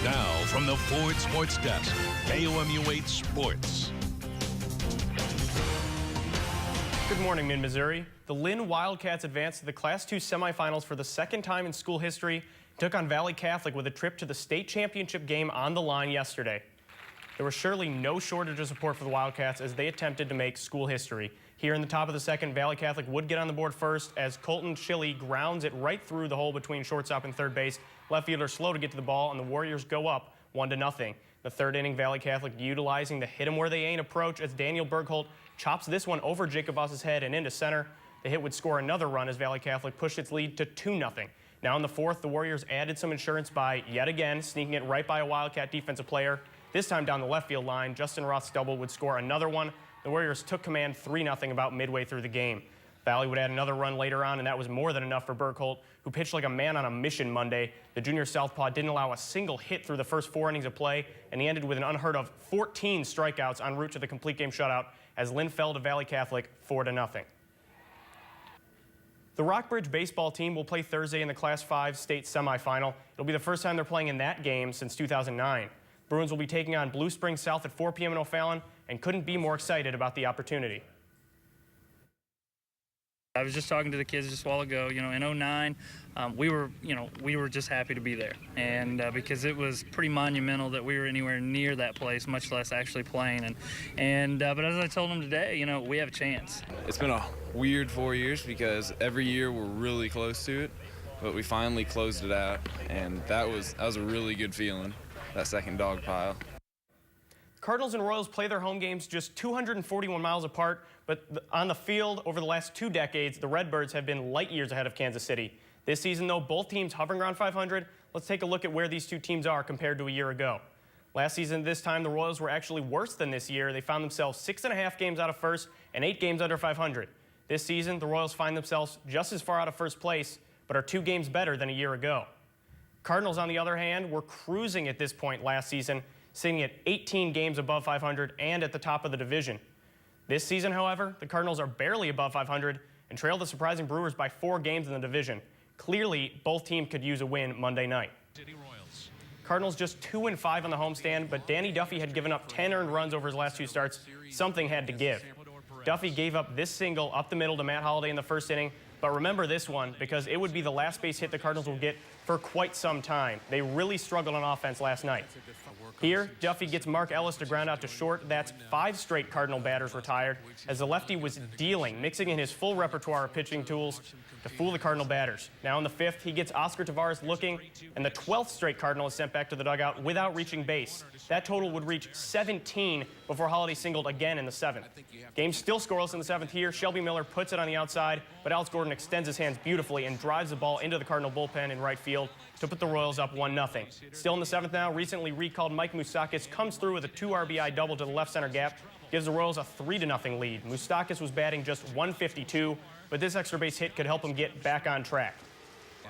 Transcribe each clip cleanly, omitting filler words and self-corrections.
Now, from the Ford Sports Desk, KOMU-8 Sports. Good morning, Mid-Missouri. The Lynn Wildcats advanced to the Class II semifinals for the second time in school history, took on Valley Catholic with a trip to the state championship game on the line yesterday. There was surely no shortage of support for the Wildcats as they attempted to make school history. Here in the top of the second, Valley Catholic would get on the board first as Colton Schilly grounds it right through the hole between shortstop and third base. Left fielder slow to get to the ball, and the Warriors go up 1-0. The third inning, Valley Catholic utilizing the hit 'em where they ain't approach as Daniel Bergholt chops this one over Jacob Voss's head and into center. The hit would score another run as Valley Catholic pushed its lead to 2-0. Now in the fourth, the Warriors added some insurance by yet again sneaking it right by a Wildcat defensive player. This time down the left field line, Justin Roth's double would score another one. The Warriors took command 3-0 about midway through the game. Valley would add another run later on, and that was more than enough for Bergholt, who pitched like a man on a mission Monday. The junior southpaw didn't allow a single hit through the first 4 innings of play, and he ended with an unheard of 14 strikeouts en route to the complete game shutout as Lynn fell to Valley Catholic 4-0. The Rockbridge baseball team will play Thursday in the Class 5 state semifinal. It'll be the first time they're playing in that game since 2009. Bruins will be taking on Blue Springs South at 4 p.m. in O'Fallon and couldn't be more excited about the opportunity. I was just talking to the kids just a while ago. In '09, we were just happy to be there, and because it was pretty monumental that we were anywhere near that place, much less actually playing. But as I told them today, we have a chance. It's been a weird 4 years because every year we're really close to it, but we finally closed it out, and that was a really good feeling. That second dog pile. Cardinals and Royals play their home games just 241 miles apart, but on the field over the last 2 decades, the Redbirds have been light years ahead of Kansas City. This season, though, both teams hovering around 500. Let's take a look at where these two teams are compared to a year ago. Last season, this time, the Royals were actually worse than this year. They found themselves 6.5 games out of first and 8 games under 500. This season, the Royals find themselves just as far out of first place, but are 2 games better than a year ago. Cardinals, on the other hand, were cruising at this point last season, sitting at 18 games above 500 and at the top of the division. This season, however, the Cardinals are barely above 500 and trail the surprising Brewers by 4 games in the division. Clearly, both teams could use a win Monday night. Cardinals just 2-5 on the homestand, but Danny Duffy had given up 10 earned runs over his last 2 starts. Something had to give. Duffy gave up this single up the middle to Matt Holliday in the first inning, but remember this one because it would be the last base hit the Cardinals will get for quite some time. They really struggled on offense last night. Here, Duffy gets Mark Ellis to ground out to short. That's 5 straight Cardinal batters retired as the lefty was dealing, mixing in his full repertoire of pitching tools to fool the Cardinal batters. Now in the 5th, he gets Oscar Tavares looking, and the 12th straight Cardinal is sent back to the dugout without reaching base. That total would reach 17 before Holliday singled again in the 7th. Game still scoreless in the 7th here. Shelby Miller puts it on the outside, but Alex Gordon extends his hands beautifully and drives the ball into the Cardinal bullpen in right field to put the Royals up 1-0. Still in the 7th now, recently recalled Mike Moustakis comes through with a 2 RBI double to the left center gap, gives the Royals a 3-0 lead. Moustakis was batting just 152, but this extra base hit could help him get back on track.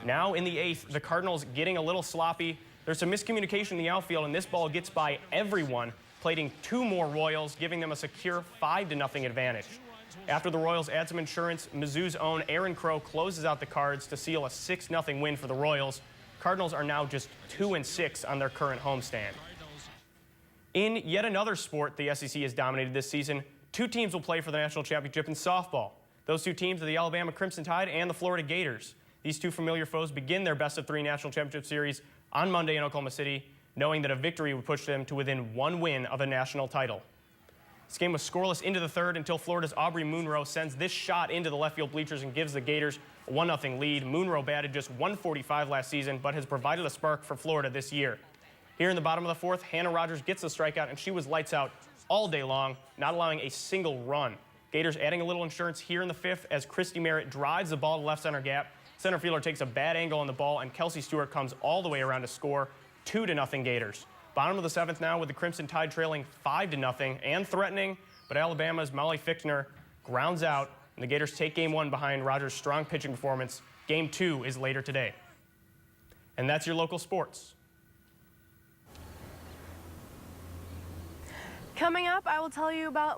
Now in the 8th, the Cardinals getting a little sloppy. There's some miscommunication in the outfield, and this ball gets by everyone, plating 2 more Royals, giving them a secure 5-0 advantage. After the Royals add some insurance, Mizzou's own Aaron Crow closes out the Cards to seal a 6-0 win for the Royals. Cardinals are now just 2-6 on their current homestand. In yet another sport the SEC has dominated this season, 2 teams will play for the national championship in softball. Those 2 teams are the Alabama Crimson Tide and the Florida Gators. These 2 familiar foes begin their best-of-3 national championship series on Monday in Oklahoma City, knowing that a victory would push them to within 1 win of a national title. This game was scoreless into the 3rd until Florida's Aubrey Munro sends this shot into the left field bleachers and gives the Gators a 1-0 lead. Munro batted just 145 last season, but has provided a spark for Florida this year. Here in the bottom of the 4th, Hannah Rogers gets the strikeout, and she was lights out all day long, not allowing a single run. Gators adding a little insurance here in the 5th as Christy Merritt drives the ball to left center gap. Center fielder takes a bad angle on the ball, and Kelsey Stewart comes all the way around to score 2-0 Gators. Bottom of the 7th now with the Crimson Tide trailing 5-0 and threatening, but Alabama's Molly Fichtner grounds out, and the Gators take Game 1 behind Rogers' strong pitching performance. Game 2 is later today. And that's your local sports. Coming up, I will tell you about